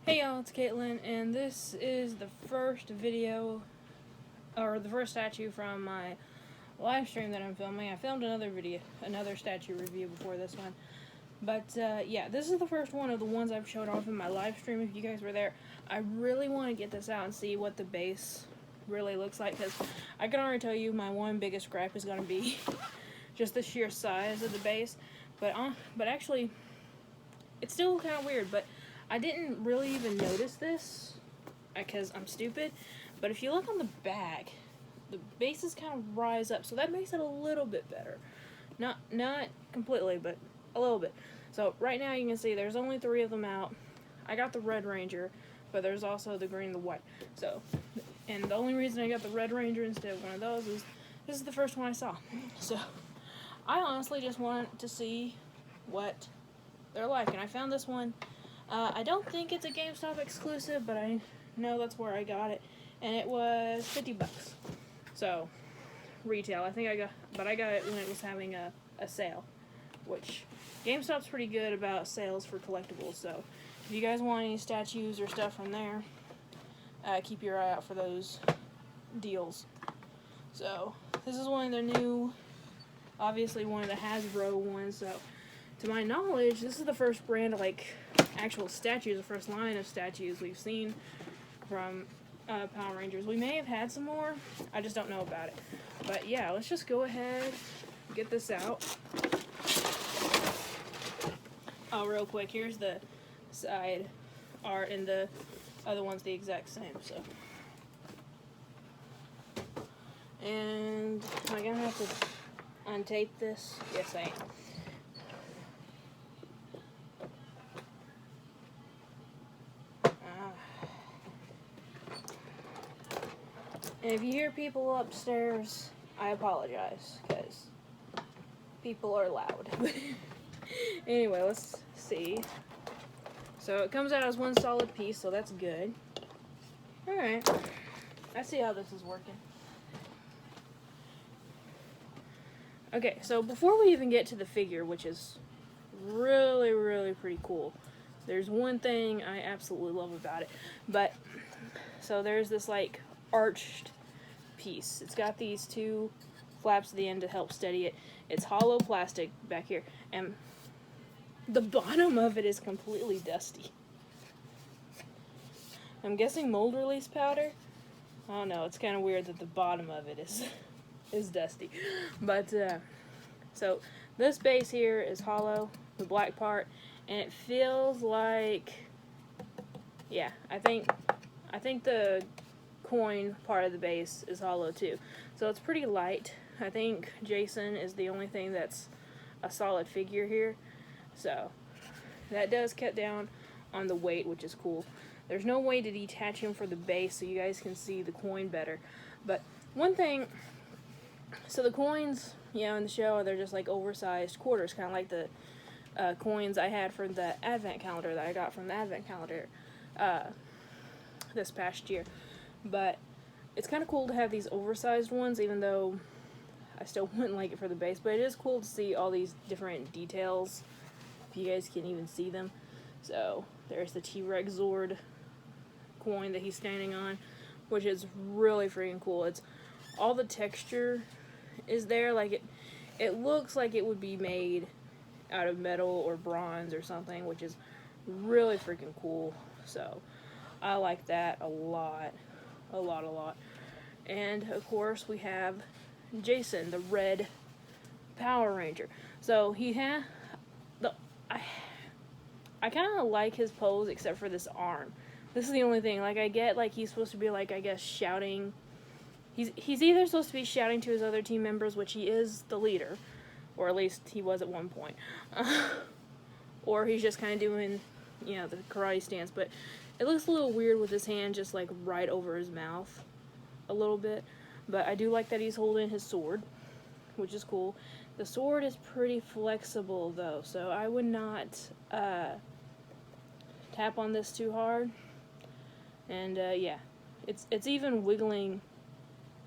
Hey y'all, it's Caitlin, and this is the first video, or the first statue from my live stream that I'm filming. I filmed another statue review before this one. But yeah, this is the first one of the ones I've showed off in my live stream if you guys were there. I really want to get this out and see what the base really looks like, because I can already tell you my one biggest gripe is going to be just the sheer size of the base. But actually, it's still kind of weird, but I didn't really even notice this because I'm stupid, but if you look on the back, the bases kind of rise up, so that makes it a little bit better. Not completely, but a little bit. So right now you can see there's only 3 of them out. I got the Red Ranger, but there's also the green and the white. So, and the only reason I got the Red Ranger instead of one of those is this is the first one I saw. So I honestly just wanted to see what they're like, and I found this one. I don't think it's a GameStop exclusive, but I know that's where I got it, and it was $50. So retail, I got it when it was having a sale, which GameStop's pretty good about sales for collectibles. So if you guys want any statues or stuff from there, keep your eye out for those deals. So this is one of the new, obviously one of the Hasbro ones. So to my knowledge, this is the first brand of actual statues, the first line of statues we've seen from Power Rangers. We may have had some more, I just don't know about it. But yeah, let's just go ahead, get this out. Oh, real quick, here's the side art, and the other one's the exact same, so. And am I gonna have to untape this? Yes, I am. And if you hear people upstairs, I apologize, because people are loud. Anyway, let's see. So it comes out as one solid piece, so that's good. Alright, I see how this is working. Okay, so before we even get to the figure, which is really, really pretty cool, there's one thing I absolutely love about it. But, so there's this arched piece. It's got these 2 flaps at the end to help steady it. It's hollow plastic back here, and the bottom of it is completely dusty. I'm guessing mold release powder? I don't know, it's kind of weird that the bottom of it is dusty. But so this base here is hollow, the black part, and it feels like, yeah, I think the coin part of the base is hollow too. So it's pretty light. I think Jason is the only thing that's a solid figure here. So that does cut down on the weight, which is cool. There's no way to detach him for the base so you guys can see the coin better. But one thing, so the coins, in the show, they're just oversized quarters, kind of like the coins I had for the advent calendar that I got from the advent calendar this past year. But it's kind of cool to have these oversized ones, even though I still wouldn't like it for the base. But it is cool to see all these different details, if you guys can even see them. So there's the T-Rex Zord coin that he's standing on, which is really freaking cool. It's all the texture is there. It looks like it would be made out of metal or bronze or something, which is really freaking cool. So I like that a lot. A lot. And of course we have Jason, the red Power Ranger. So he had I kind of like his pose except for this arm. This is the only thing. I get he's supposed to be I guess shouting. He's either supposed to be shouting to his other team members, which he is the leader, or at least he was at one point, or he's just kind of doing the karate stance. But it looks a little weird with his hand just right over his mouth a little bit. But I do like that he's holding his sword, which is cool. The sword is pretty flexible though, so I would not tap on this too hard. And yeah, it's even wiggling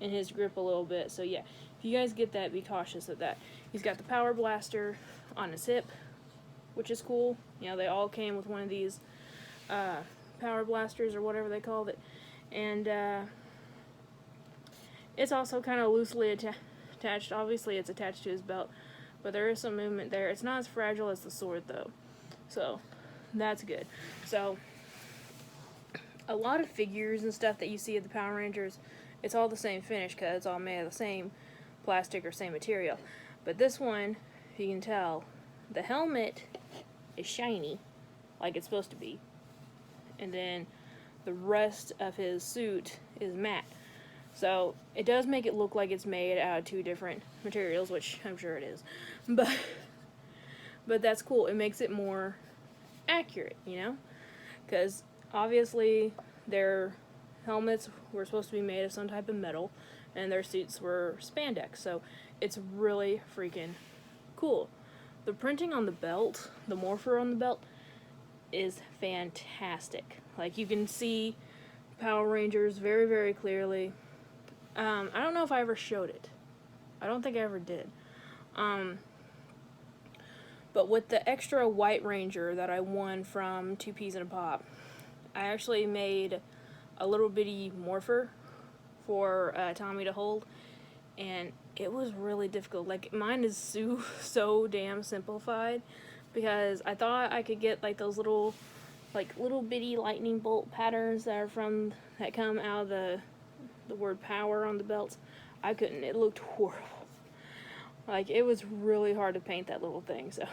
in his grip a little bit. So yeah, if you guys get that, be cautious of that. He's got the power blaster on his hip, which is cool. They all came with one of these power blasters or whatever they called it. And it's also kind of loosely attached. Obviously, it's attached to his belt, but there is some movement there. It's not as fragile as the sword, though. So, that's good. So, a lot of figures and stuff that you see at the Power Rangers, it's all the same finish because it's all made of the same plastic or same material. But this one, if you can tell, the helmet is shiny, like it's supposed to be. And then the rest of his suit is matte. So it does make it look like it's made out of two different materials, which I'm sure it is. But that's cool. It makes it more accurate, you know? Because obviously their helmets were supposed to be made of some type of metal, and their suits were spandex. So it's really freaking cool. The printing on the belt, the morpher on the belt, is fantastic. Like, you can see Power Rangers very, very clearly. I don't know if I ever showed it. I don't think I ever did. But with the extra White Ranger that I won from 2 Peas in a Pop, I actually made a little bitty morpher for Tommy to hold, and it was really difficult. Like, mine is so damn simplified, because I thought I could get like those little bitty lightning bolt patterns that come out of the word power on the belts. I couldn't. It looked horrible. Like, it was really hard to paint that little thing. So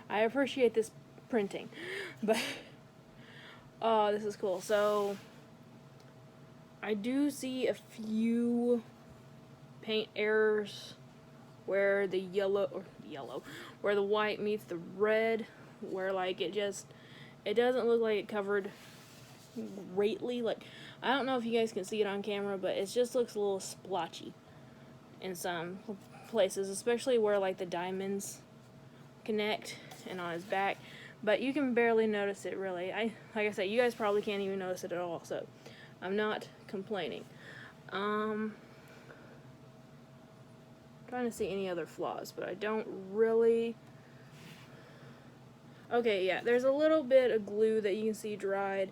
I appreciate this printing, but oh, this is cool. So I do see a few paint errors where the where the white meets the red, where like it doesn't look like it covered greatly. Like, I don't know if you guys can see it on camera, but it just looks a little splotchy in some places, especially where like the diamonds connect and on his back. But you can barely notice it, really. Like I said, you guys probably can't even notice it at all, so I'm not complaining. Trying to see any other flaws, but I don't really. Okay, yeah, there's a little bit of glue that you can see dried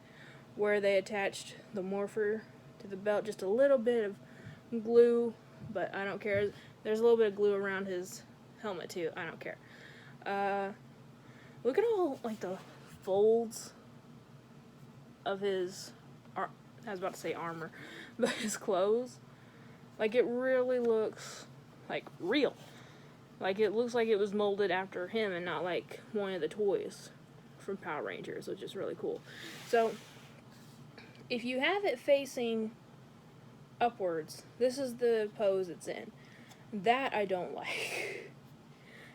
where they attached the morpher to the belt. Just a little bit of glue, but I don't care. There's a little bit of glue around his helmet too. I don't care. Look at all like the folds of his I was about to say armor, but his clothes. Like, it really looks like real. Like, it looks like it was molded after him and not like one of the toys from Power Rangers, which is really cool. So, if you have it facing upwards, this is the pose it's in. That I don't like.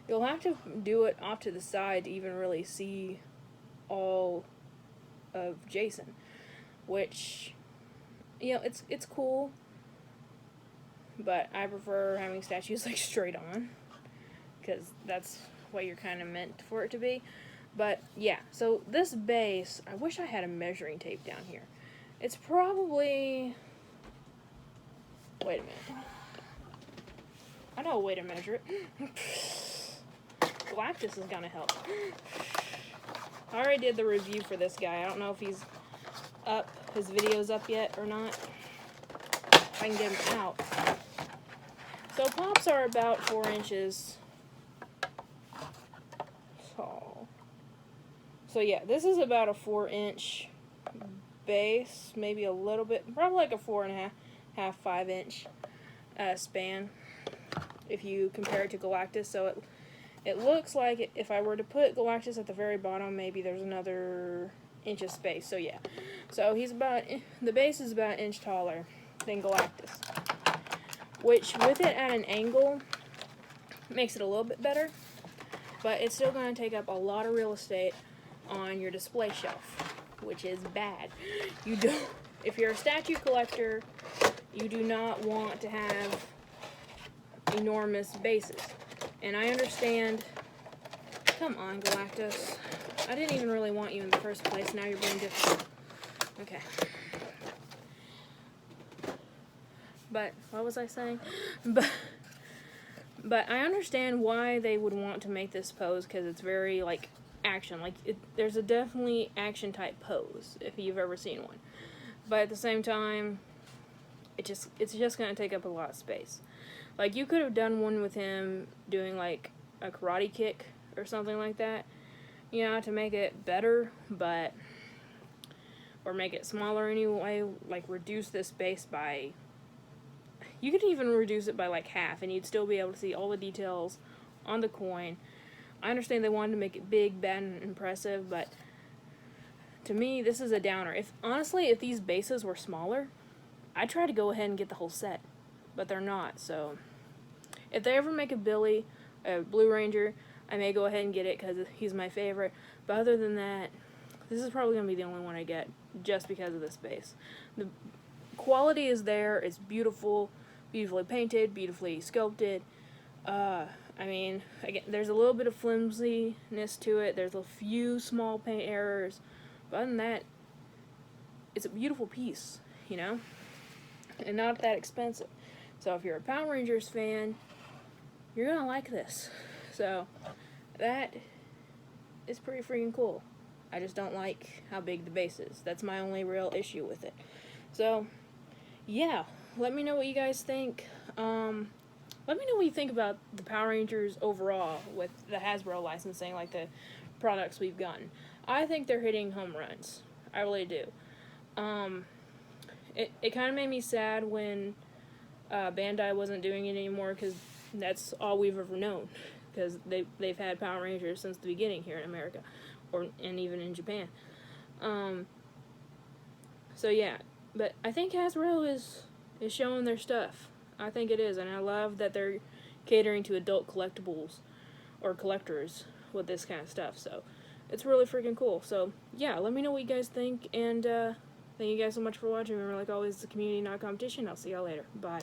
You'll have to do it off to the side to even really see all of Jason, which, you know, it's cool, but I prefer having statues like straight on, because that's what you're kind of meant for it to be. But yeah, so this base, I wish I had a measuring tape down here. It's probably, wait a minute, I know a way to measure it. Galactus is gonna help. I already did the review for this guy. I don't know if he's up, his video's up yet or not. If I can get him out. So pops are about 4 inches tall. So yeah, this is about a 4-inch base, maybe a little bit, probably like a 4.5, 5-inch span if you compare it to Galactus. So it looks like if I were to put Galactus at the very bottom, maybe there's another inch of space. So yeah, so the base is about an inch taller than Galactus, which with it at an angle makes it a little bit better, but it's still going to take up a lot of real estate on your display shelf, which is bad. If you're a statue collector, you do not want to have enormous bases. And I understand. Come on, Galactus. I didn't even really want you in the first place. Now you're being difficult. Okay. But what was I saying? But I understand why they would want to make this pose, because it's very like action. Like, there's a definitely action type pose if you've ever seen one. But at the same time, it's just gonna take up a lot of space. Like, you could have done one with him doing like a karate kick or something like that, you know, to make it better, but or make it smaller anyway. Like, reduce this space by. You could even reduce it by like half, and you'd still be able to see all the details on the coin. I understand they wanted to make it big, bad, and impressive, but to me, this is a downer. If these bases were smaller, I'd try to go ahead and get the whole set, but they're not. So, if they ever make a Blue Ranger, I may go ahead and get it because he's my favorite. But other than that, this is probably going to be the only one I get just because of this base. The quality is there. It's beautiful, beautifully painted, beautifully sculpted. I mean, again, there's a little bit of flimsiness to it. There's a few small paint errors. But other than that, it's a beautiful piece, you know? And not that expensive. So if you're a Power Rangers fan, you're going to like this. So, that is pretty freaking cool. I just don't like how big the base is. That's my only real issue with it. So, yeah, let me know what you guys think. Let me know what you think about the Power Rangers overall with the Hasbro licensing, like the products we've gotten. I think they're hitting home runs. I really do. It kind of made me sad when Bandai wasn't doing it anymore, because that's all we've ever known. Because they've had Power Rangers since the beginning here in America, and even in Japan. So yeah, but I think Hasbro is showing their stuff. I think it is, and I love that they're catering to adult collectibles or collectors with this kind of stuff. So it's really freaking cool. So yeah, let me know what you guys think, and thank you guys so much for watching. Remember, like always, it's a community, not competition. I'll see y'all later. Bye.